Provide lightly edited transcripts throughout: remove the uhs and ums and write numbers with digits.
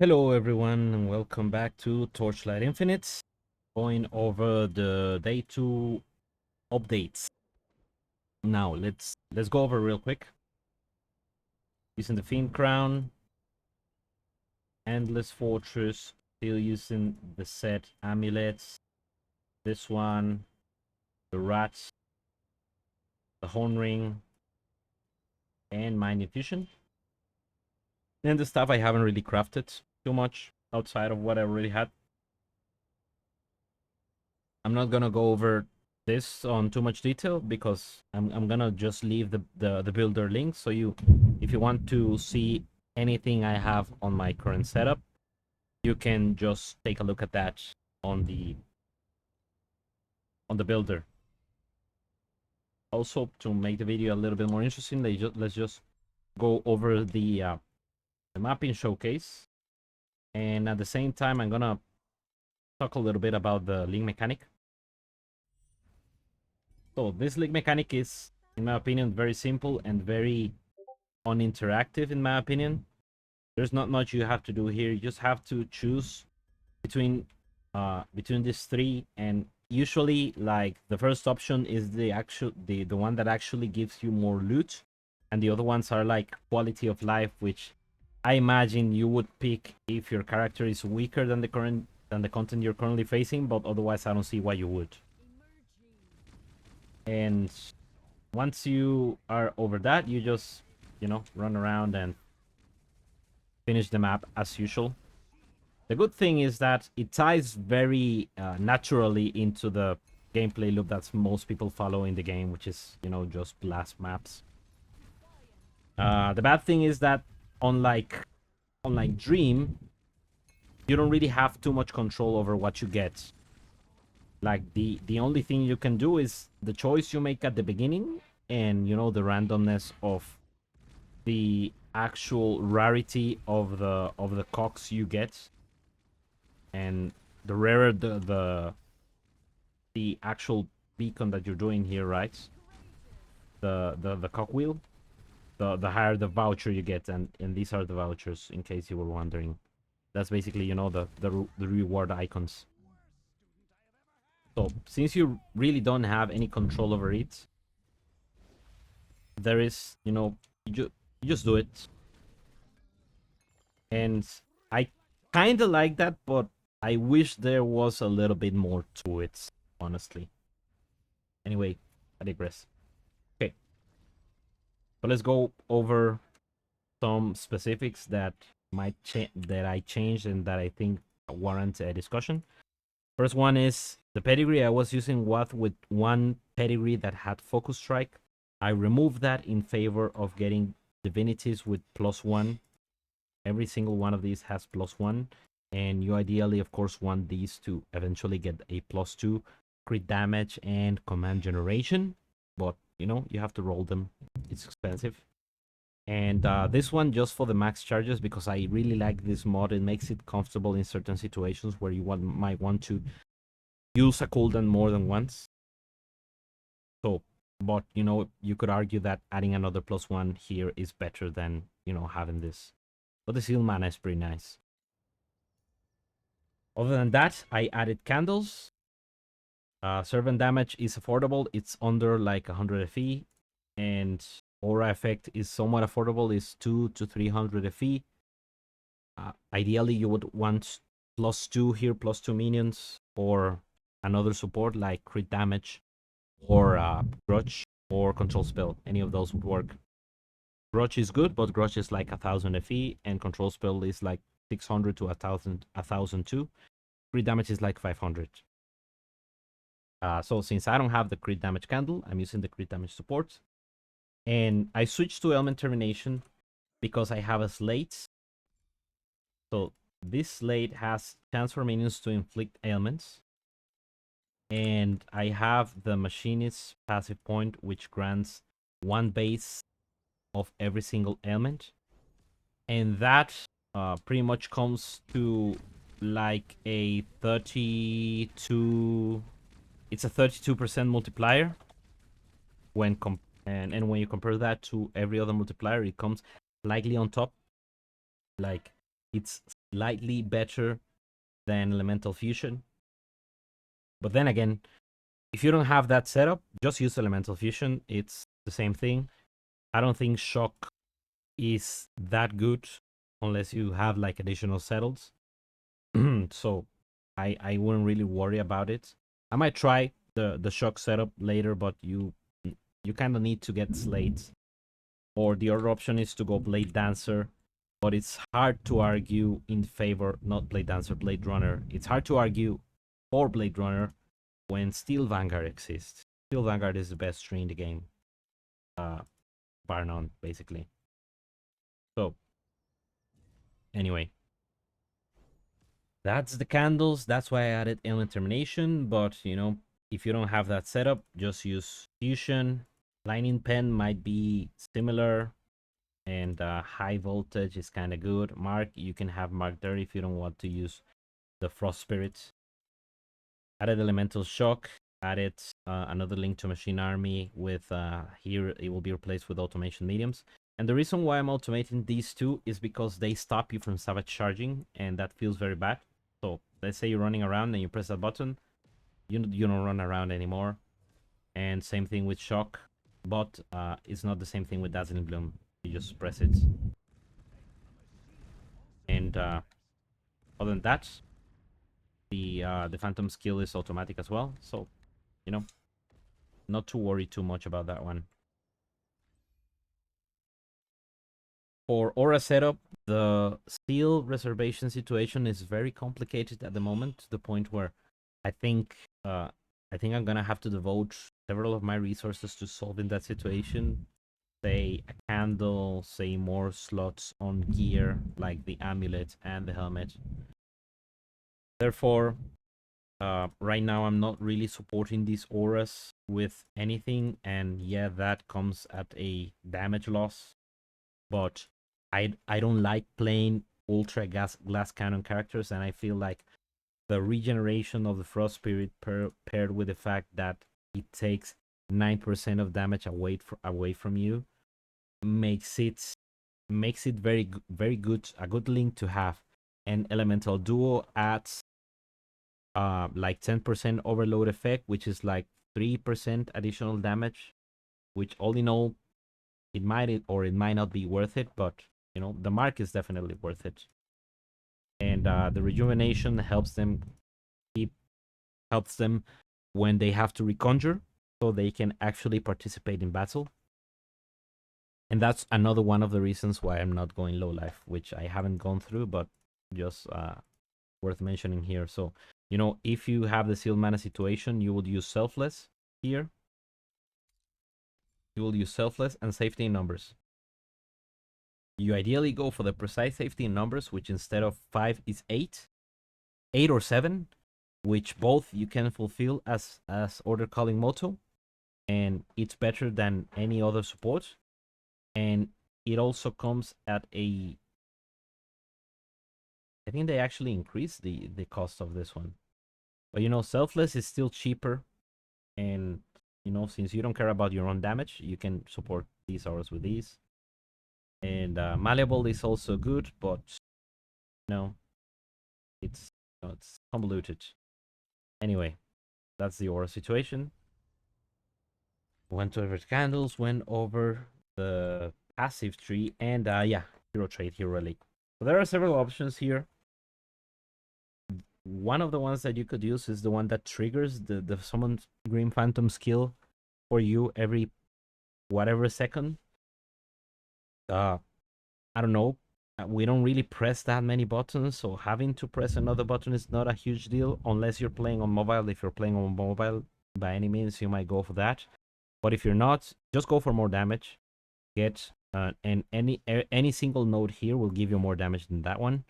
Hello everyone and welcome back to Torchlight Infinite. Going over the day 2 updates. Now let's go over real quick. Using the Fiend Crown, Endless Fortress, still using the set amulets. This one, the rats, the Horn Ring, and Mind Infusion. And the stuff I haven't really crafted too much outside of what I already had. I'm not gonna go over this on too much detail because I'm gonna just leave the builder link, so if you want to see anything I have on my current setup, you can just take a look at that on the builder. Also, to make the video a little bit more interesting, let's just go over the mapping showcase, and at the same time I'm gonna talk a little bit about the link mechanic. So this link mechanic is, in my opinion, very simple and very uninteractive, in my opinion. There's not much you have to do here. You just have to choose between these three, and usually like the first option is the one that actually gives you more loot, and the other ones are like quality of life, which I imagine you would pick if your character is weaker than the content you're currently facing, but otherwise I don't see why you would. And once you are over that, you just, run around and finish the map as usual. The good thing is that it ties very naturally into the gameplay loop that most people follow in the game, which is, just blast maps. The bad thing is that unlike Dream, you don't really have too much control over what you get. Like the only thing you can do is the choice you make at the beginning, and the randomness of the actual rarity of the cocks you get, and the rarer the actual beacon that you're doing here, right? The cock wheel, the higher the voucher you get, and these are the vouchers, in case you were wondering. That's basically, the reward icons. So since you really don't have any control over it, there is, you just do it. And I kind of like that, but I wish there was a little bit more to it, honestly. Anyway, I digress. Okay, but let's go over some specifics that I changed and that I think warrant a discussion. First one is the pedigree. I was using Wath with one pedigree that had Focus Strike. I removed that in favor of getting divinities with +1. Every single one of these has +1, and you ideally, of course, want these to eventually get a +2 crit damage and command generation. But you have to roll them. It's expensive. And this one just for the max charges, because I really like this mod. It makes it comfortable in certain situations where you might want to use a cooldown more than once. So, but you could argue that adding another +1 here is better than having this. But the seal mana is pretty nice. Other than that, I added candles. Servant damage is affordable. It's under like 100 FE, and aura effect is somewhat affordable. It's 200 to 300 FE. Ideally, you would want +2 here, +2 minions, or another support like crit damage, or grudge, or control spell. Any of those would work. Grudge is good, but grudge is like 1000 FE, and control spell is like 600 to 1002. Crit damage is like 500. So since I don't have the crit damage candle, I'm using the crit damage support. And I switched to element termination because I have a slate. So this slate has chance for minions to inflict ailments. And I have the machinist's passive point, which grants 1 base of every single ailment. And that pretty much comes to like a 32... It's a 32% multiplier when and when you compare that to every other multiplier, it comes slightly on top. Like It's slightly better than Elemental Fusion. But then again, if you don't have that setup, just use Elemental Fusion. It's the same thing. I don't think Shock is that good unless you have like additional settles. So I wouldn't really worry about it. I might try the Shock setup later, but you kind of need to get Slate. Or the other option is to go Blade Dancer, but it's hard to argue in favor, not Blade Dancer, Blade Runner. It's hard to argue for Blade Runner when Steel Vanguard exists. Steel Vanguard is the best tree in the game, bar none, basically. So, anyway, that's the candles. That's why I added Element Termination, but, you know, if you don't have that setup, just use Fusion. Lightning Pen might be similar, and high voltage is kind of good. Mark, you can have Mark there if you don't want to use the Frost Spirit. Added Elemental Shock, added another link to Machine Army with here it will be replaced with Automation Mediums. And the reason why I'm automating these two is because they stop you from Savage Charging, and that feels very bad. So let's say you're running around and you press that button, you don't run around anymore. And same thing with Shock, but it's not the same thing with Dazzling Bloom. You just press it. And other than that, the Phantom skill is automatic as well. So, you know, not to worry too much about that one. For Aura setup, the steel reservation situation is very complicated at the moment, to the point where I think I'm gonna have to devote several of my resources to solving that situation. Say a candle, say more slots on gear like the amulet and the helmet. Therefore, right now I'm not really supporting these auras with anything, and yeah, that comes at a damage loss. But I don't like playing ultra glass cannon characters, and I feel like the regeneration of the Frost Spirit paired with the fact that it takes 9% of damage away from you makes it very good, a good link to have. And Elemental Duo adds like 10% overload effect, which is like 3% additional damage, which all in all, it might or it might not be worth it, but you know, the mark is definitely worth it. And the rejuvenation helps them when they have to reconjure, so they can actually participate in battle. And that's another one of the reasons why I'm not going low life, which I haven't gone through, but just worth mentioning here. So, you know, if you have the sealed mana situation, you would use Selfless here. You will use Selfless and Safety in Numbers. You ideally go for the precise safety in numbers, which instead of 5 is 8. 8 or 7, which both you can fulfill as Order Calling Moto. And it's better than any other support. And it also comes at a... I think they actually increased the cost of this one. But you know, Selfless is still cheaper. And you know, since you don't care about your own damage, you can support these auras with these. And Malleable is also good, but you know, it's convoluted. Anyway, that's the aura situation. Went over the candles, went over the passive tree, and yeah, hero trait, hero relic. So there are several options here. One of the ones that you could use is the one that triggers the summon Green Phantom skill for you every whatever second. I don't know. We don't really press that many buttons, so having to press another button is not a huge deal unless you're playing on mobile. If you're playing on mobile, by any means, you might go for that. But if you're not, just go for more damage. Get and any single node here will give you more damage than that one.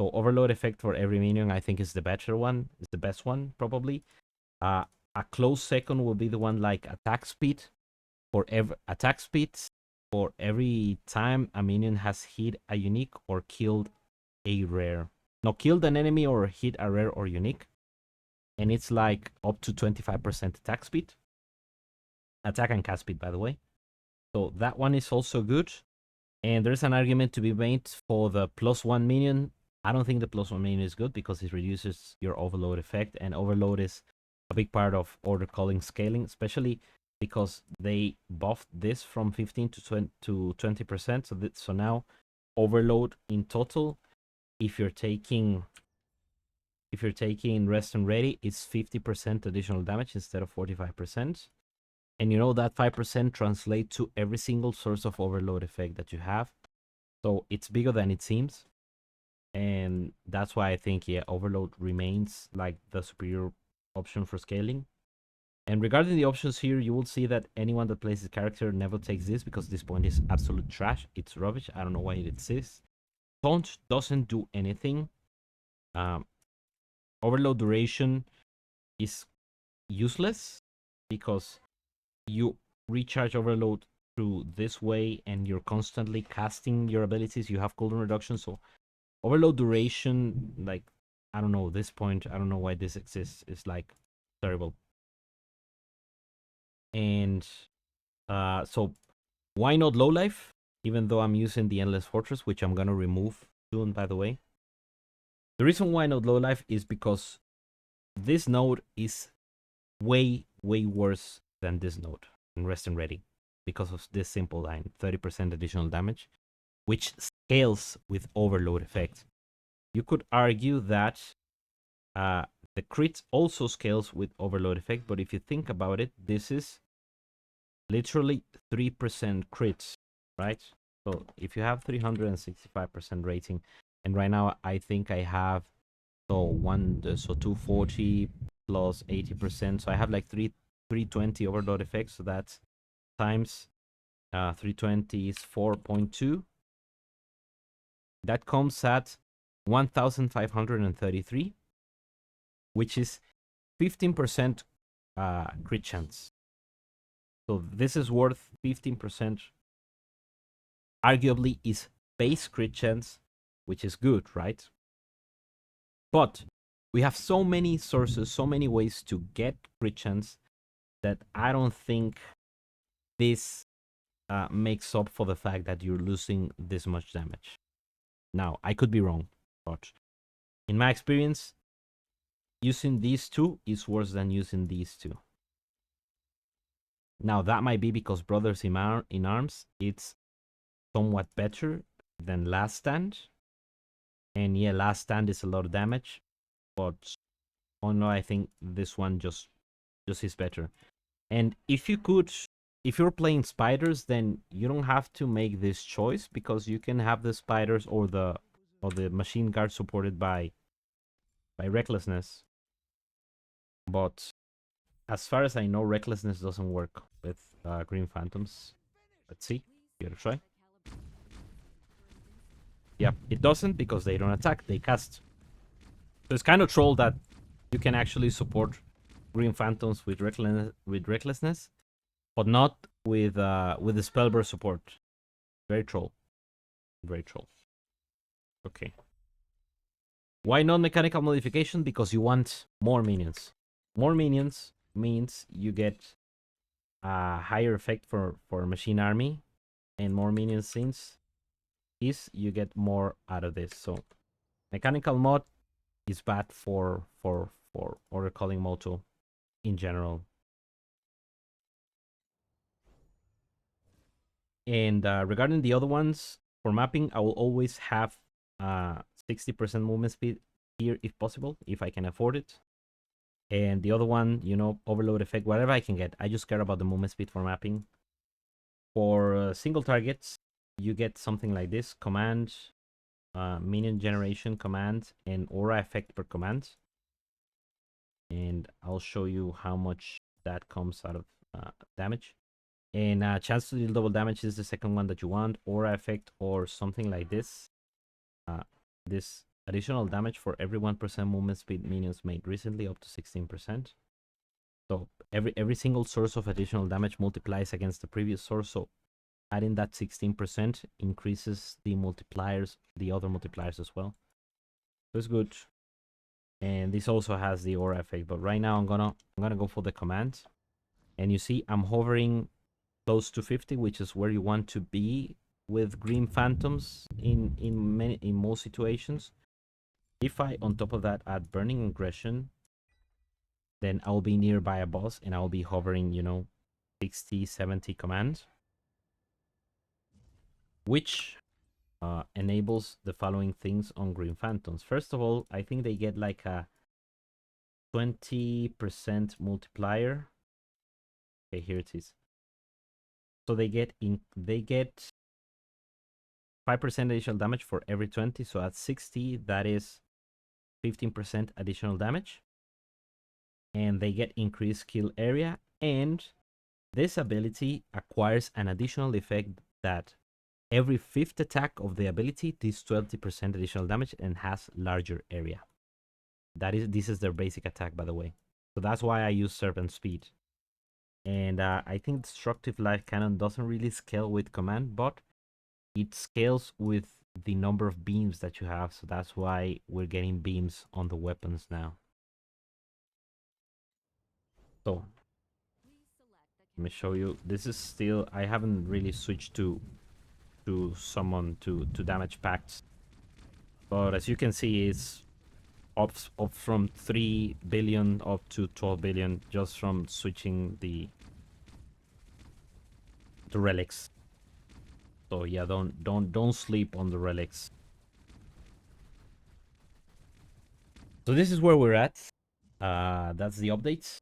So overload effect for every minion, I think, is the better one. Is the best one probably. A close second will be the one like attack speed. For every time a minion has hit a unique or killed a rare. No, killed an enemy or hit a rare or unique. And it's like up to 25% attack speed. Attack and cast speed, by the way. So that one is also good. And there's an argument to be made for the +1 minion. I don't think the +1 minion is good because it reduces your overload effect, and overload is a big part of order calling scaling, especially because they buffed this from 15 to 20%. So now overload in total, if you're taking rest and ready, it's 50% additional damage instead of 45%. And you know that 5% translates to every single source of overload effect that you have. So it's bigger than it seems. And that's why I think, yeah, overload remains like the superior option for scaling. And regarding the options here, you will see that anyone that plays this character never takes this because this point is absolute trash. It's rubbish. I don't know why it exists. Taunt doesn't do anything. Overload duration is useless because you recharge overload through this way and you're constantly casting your abilities. You have cooldown reduction, so overload duration, like, I don't know, this point, I don't know why this exists. It's like terrible. And so why not low life? Even though I'm using the Endless Fortress, which I'm gonna remove soon, by the way. The reason why not low life is because this node is way worse than this node in Rest and Ready because of this simple line, 30% additional damage, which scales with overload effect. You could argue that the crit also scales with overload effect, but if you think about it, this is literally 3% crits, right? So if you have 365% rating, and right now I think I have so 240 plus 80%, so I have like 320 overload effects, so that's times 320 is 4.2. That comes at 1533, which is 15% crit chance. So this is worth 15%. Arguably is base crit chance, which is good, right? But we have so many sources, so many ways to get crit chance that I don't think this makes up for the fact that you're losing this much damage. Now, I could be wrong, but in my experience, using these two is worse than using these two. Now, that might be because Brothers in Arms, it's somewhat better than Last Stand. And yeah, Last Stand is a lot of damage, but oh no, I think this one just is better. And if you're playing spiders, then you don't have to make this choice because you can have the spiders or the machine guard supported by recklessness. But as far as I know, recklessness doesn't work with green phantoms. Let's see. Give it a try. Yep, it doesn't because they don't attack, they cast. So it's kind of troll that you can actually support green phantoms with recklessness, but not with the spellburst support. Very troll. Very troll. Okay. Why not mechanical modification? Because you want more minions. More minions means you get a higher effect for machine army, and more minions since you get more out of this. So mechanical mod is bad for order calling Moto in general. And regarding the other ones, for mapping, I will always have 60% movement speed here if possible, if I can afford it. And the other one, you know, overload effect, whatever I can get. I just care about the movement speed for mapping. For single targets, you get something like this: command, minion generation command, and aura effect per command. And I'll show you how much that comes out of damage. And chance to deal double damage is the second one that you want. Aura effect or something like this. This additional damage for every 1% movement speed minions made recently, up to 16%. So every single source of additional damage multiplies against the previous source. So adding that 16% increases the multipliers, the other multipliers as well. So it's good. And this also has the aura effect. But right now I'm gonna go for the command. And you see I'm hovering close to 50, which is where you want to be with green phantoms in most situations. If I on top of that add burning aggression, then I'll be nearby a boss and I'll be hovering, 60, 70 commands, which enables the following things on green phantoms. First of all, I think they get like a 20% multiplier. Okay, here it is. So they get 5% additional damage for every 20. So at 60, that is 15% additional damage. And they get increased kill area. And this ability acquires an additional effect that every 5th attack of the ability does 20% additional damage and has larger area. This is their basic attack, by the way. So that's why I use Serpent Speed. And I think Destructive Light Cannon doesn't really scale with command, but it scales with the number of beams that you have. So that's why we're getting beams on the weapons now. So let me show you. This is still, I haven't really switched to summon to damage pacts. But as you can see, it's up from 3 billion up to 12 billion just from switching the relics. So yeah, don't sleep on the relics. So this is where we're at. That's the updates.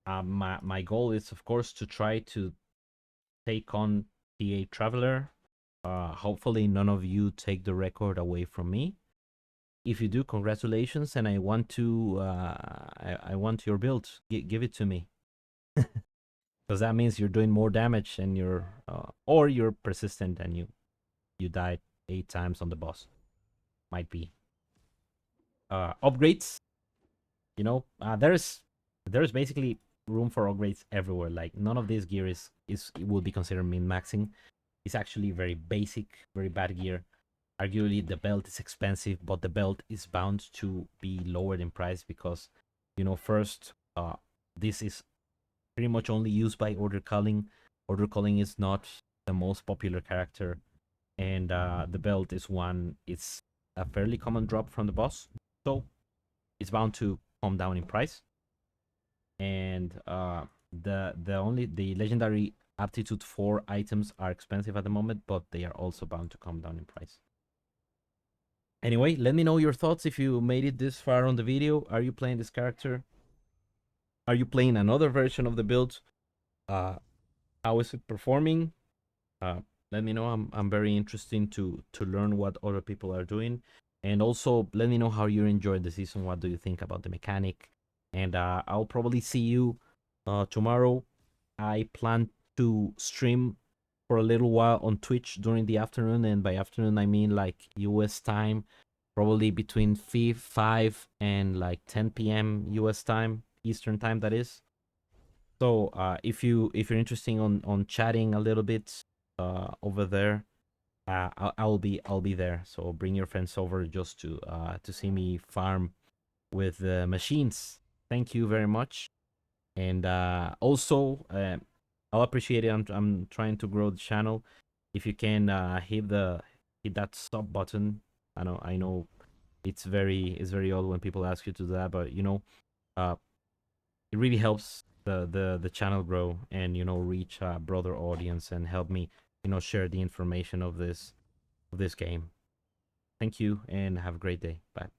My goal is of course to try to take on TA Traveler. Hopefully none of you take the record away from me. If you do, congratulations, and I want to I want your build. Give it to me. Because that means you're doing more damage and you're or you're persistent and you died 8 times on the boss. Might be. Upgrades, there's basically room for upgrades everywhere. Like none of this gear is would be considered min-maxing. It's actually very basic, very bad gear. Arguably the belt is expensive, but the belt is bound to be lowered in price because first this is pretty much only used by Order Calling. Order Calling is not the most popular character, and the belt is it's a fairly common drop from the boss, so it's bound to come down in price. And the legendary aptitude 4 items are expensive at the moment, but they are also bound to come down in price. Anyway, let me know your thoughts if you made it this far on the video. Are you playing this character? Are you playing another version of the build? How is it performing? Let me know. I'm very interested to learn what other people are doing, and also let me know how you enjoyed the season. What do you think about the mechanic? And I'll probably see you tomorrow. I plan to stream for a little while on Twitch during the afternoon, and by afternoon I mean like US time, probably between 5 and like 10 p.m. US time, Eastern time, that is. So if you're interested on chatting a little bit over there, I'll be there. So bring your friends over just to see me farm with the machines. Thank you very much. And also I'll appreciate it. I'm trying to grow the channel. If you can hit that sub button. I know it's very odd when people ask you to do that, but it really helps the channel grow and reach a broader audience and help me share the information of this game. Thank you and have a great day. Bye.